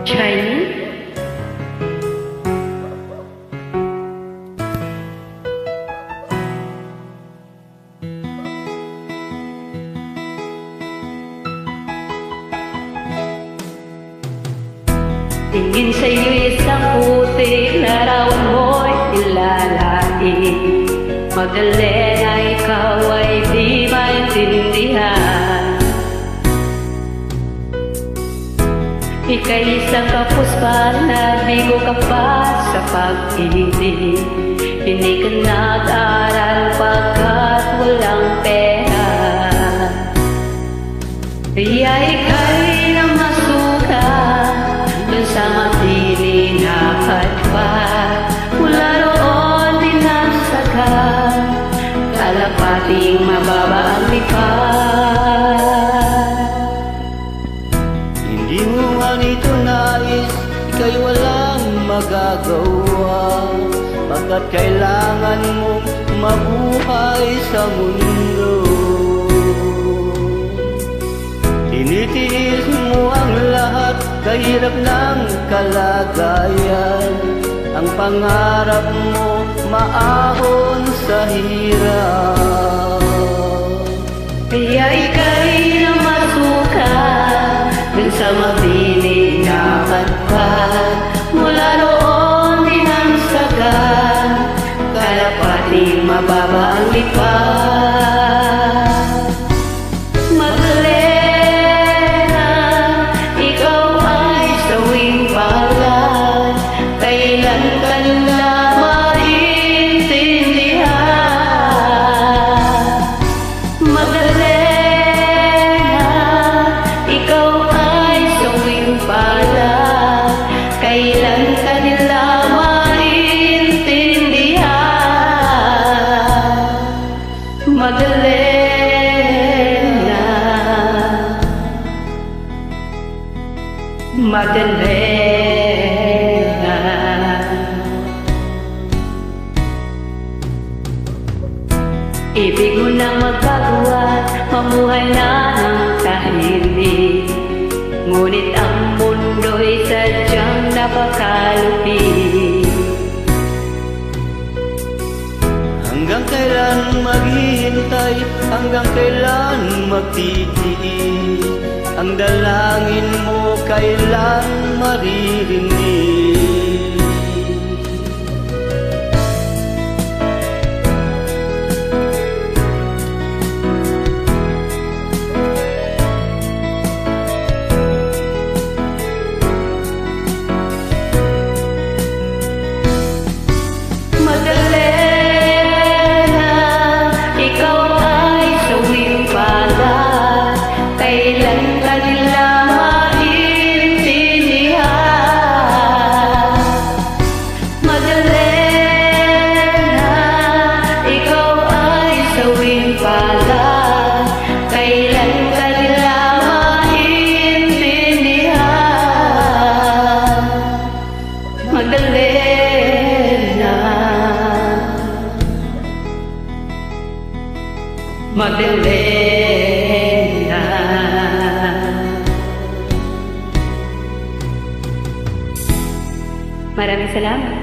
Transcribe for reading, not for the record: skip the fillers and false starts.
Chinese? Tingin sa'yo'y isang puti, larawan mo'y ilalain. Madali na ikaw ay di maintindihan. Ika'y isang kapuspan, nabigo ka pa sa pag-ibig. Hindi ka nag-aral pagkat walang pera. Kaya ika'y namasuka dun sa matili na patpat. Mula roon dinasagan, kalapating mababa ang lipat. Hindi mo man ito nais, ika'y walang magagawa, pagkat kailangan mong mabuhay sa mundo. Tinitiis mo ang lahat, kahirap ng kalagayan. Ang pangarap mo maahon sa hirap. Kaya ika'y namasuka dun sa mabiling na patpat. Mula roon dinagsagan, kalapating mababa ang lipat. Magdalena, ikaw ay sawing palad, kailan ka nila maintindihan. Magdalena, ikaw ay sawing palad, kailan ka nila maintindihan. Magdalena, Magdalena. Ibig mo nang magbago at mamuhay na ng tahimik. Ngunit ang mundo'y sadyang napakalupit. Hanggang kailan maghihintay, hanggang kailan magtitiis, ang dalangin mo kailan maririnig. Magdalena, ikaw ay sawing palad, kailan ka nila maintindihan. Magdalena, ikaw ay sawing palad, kailan ka nila maintindihan. Magdalena, Magdalena. Maraming salamat.